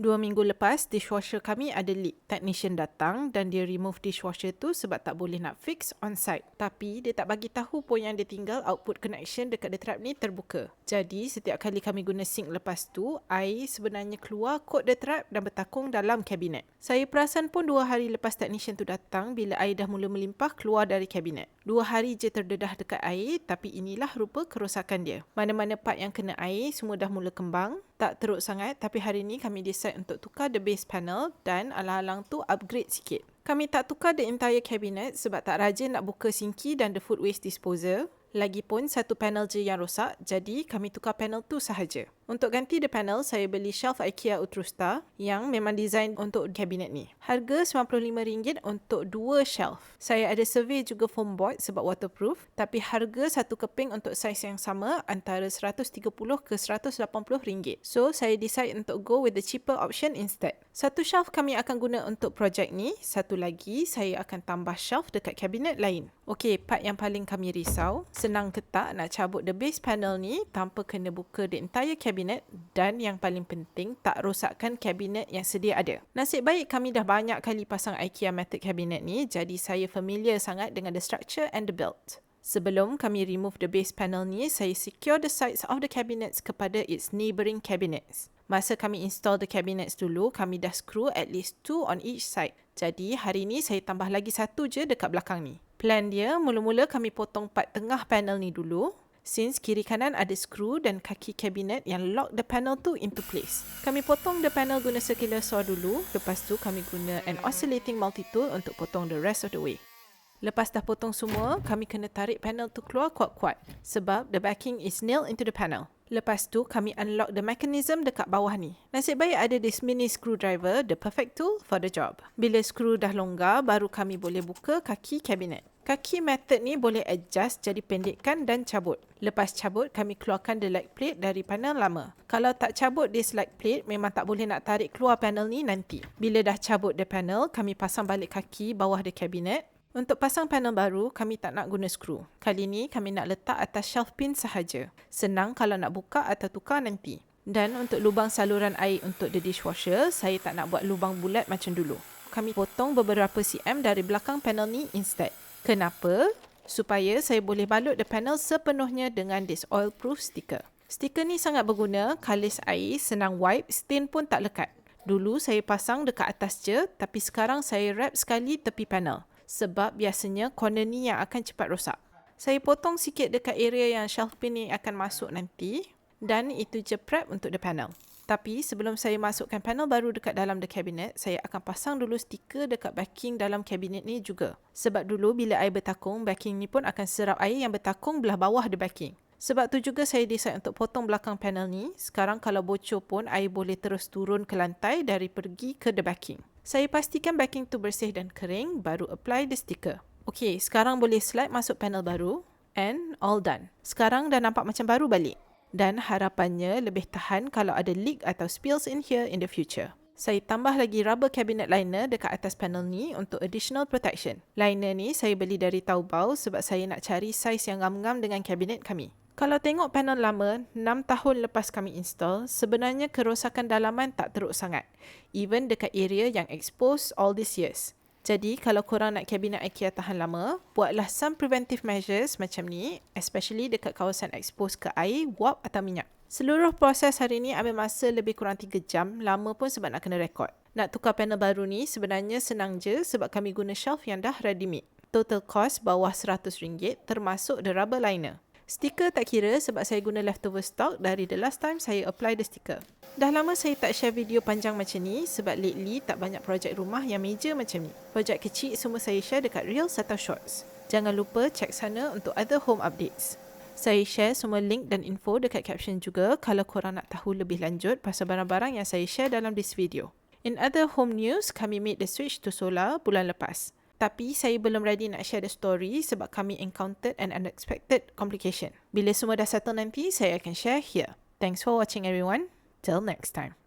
2 minggu lepas, dishwasher kami ada leak. Technician datang dan dia remove dishwasher tu sebab tak boleh nak fix on site. Tapi dia tak bagi tahu pun yang dia tinggal output connection dekat the trap ni terbuka. Jadi setiap kali kami guna sink lepas tu, air sebenarnya keluar kod the trap dan bertakung dalam kabinet. Saya perasan pun 2 hari lepas technician tu datang bila air dah mula melimpah keluar dari kabinet. 2 hari je terdedah dekat air, tapi inilah rupa kerosakan dia. Mana-mana part yang kena air semua dah mula kembang. Tak teruk sangat, tapi hari ni kami decide untuk tukar the base panel dan alang-alang tu upgrade sikit. Kami tak tukar the entire cabinet sebab tak rajin nak buka sinki dan the food waste disposal. Lagipun satu panel je yang rosak, jadi kami tukar panel tu sahaja. Untuk ganti the panel, saya beli shelf IKEA Utrusta yang memang design untuk kabinet ni. Harga RM95 untuk 2 shelf. Saya ada survey juga foam board sebab waterproof, tapi harga satu keping untuk saiz yang sama antara RM130 ke RM180. So, saya decide untuk go with the cheaper option instead. Satu shelf kami akan guna untuk projek ni, satu lagi saya akan tambah shelf dekat kabinet lain. Okey, part yang paling kami risau, senang ke tak nak cabut the base panel ni tanpa kena buka the entire cabinet dan yang paling penting tak rosakkan kabinet yang sedia ada. Nasib baik kami dah banyak kali pasang IKEA method cabinet ni, jadi saya familiar sangat dengan the structure and the build. Sebelum kami remove the base panel ni, saya secure the sides of the cabinets kepada its neighbouring cabinets. Masa kami install the cabinets dulu, kami dah screw at least 2 on each side. Jadi hari ni saya tambah lagi satu je dekat belakang ni. Plan dia, mula-mula kami potong part tengah panel ni dulu. Since kiri kanan ada skru dan kaki kabinet yang lock the panel tu into place. Kami potong the panel guna circular saw dulu. Lepas tu kami guna an oscillating multi-tool untuk potong the rest of the way. Lepas dah potong semua, kami kena tarik panel tu keluar kuat-kuat. Sebab the backing is nailed into the panel. Lepas tu, kami unlock the mechanism dekat bawah ni. Nasib baik ada this mini screwdriver, the perfect tool for the job. Bila skru dah longgar, baru kami boleh buka kaki kabinet. Kaki method ni boleh adjust jadi pendekkan dan cabut. Lepas cabut, kami keluarkan the lag plate dari panel lama. Kalau tak cabut this lag plate, memang tak boleh nak tarik keluar panel ni nanti. Bila dah cabut the panel, kami pasang balik kaki bawah the cabinet. Untuk pasang panel baru, kami tak nak guna skru. Kali ni, kami nak letak atas shelf pin sahaja. Senang kalau nak buka atau tukar nanti. Dan untuk lubang saluran air untuk the dishwasher, saya tak nak buat lubang bulat macam dulu. Kami potong beberapa cm dari belakang panel ni instead. Kenapa? Supaya saya boleh balut the panel sepenuhnya dengan this oil-proof sticker. Stiker ni sangat berguna, kalis air, senang wipe, stain pun tak lekat. Dulu saya pasang dekat atas je, tapi sekarang saya wrap sekali tepi panel. Sebab biasanya corner ni yang akan cepat rosak. Saya potong sikit dekat area yang shelf pin ni akan masuk nanti. Dan itu je prep untuk the panel. Tapi sebelum saya masukkan panel baru dekat dalam the cabinet, saya akan pasang dulu stiker dekat backing dalam cabinet ni juga. Sebab dulu bila air bertakung, backing ni pun akan serap air yang bertakung belah bawah the backing. Sebab tu juga saya decide untuk potong belakang panel ni. Sekarang kalau bocor pun air boleh terus turun ke lantai dari pergi ke the backing. Saya pastikan backing tu bersih dan kering, baru apply the sticker. Okey, sekarang boleh slide masuk panel baru. And all done. Sekarang dah nampak macam baru balik. Dan harapannya lebih tahan kalau ada leak atau spills in here in the future. Saya tambah lagi rubber cabinet liner dekat atas panel ni untuk additional protection. Liner ni saya beli dari Taobao sebab saya nak cari saiz yang ngam-ngam dengan kabinet kami. Kalau tengok panel lama, 6 tahun lepas kami install, sebenarnya kerosakan dalaman tak teruk sangat. Even dekat area yang exposed all these years. Jadi, kalau korang nak kabinet IKEA tahan lama, buatlah some preventive measures macam ni, especially dekat kawasan exposed ke air, wap atau minyak. Seluruh proses hari ni ambil masa lebih kurang 3 jam, lama pun sebab nak kena rekod. Nak tukar panel baru ni sebenarnya senang je sebab kami guna shelf yang dah ready made. Total cost bawah RM100 termasuk the rubber liner. Stiker tak kira sebab saya guna leftover stock dari the last time saya apply the sticker. Dah lama saya tak share video panjang macam ni sebab lately tak banyak projek rumah yang major macam ni. Projek kecil semua saya share dekat Reels atau Shorts. Jangan lupa check sana untuk other home updates. Saya share semua link dan info dekat caption juga kalau korang nak tahu lebih lanjut pasal barang-barang yang saya share dalam this video. In other home news, kami made the switch to solar bulan lepas. Tapi saya belum ready nak share the story sebab kami encountered an unexpected complication. Bila semua dah settle nanti, saya akan share here. Thanks for watching everyone. Till next time.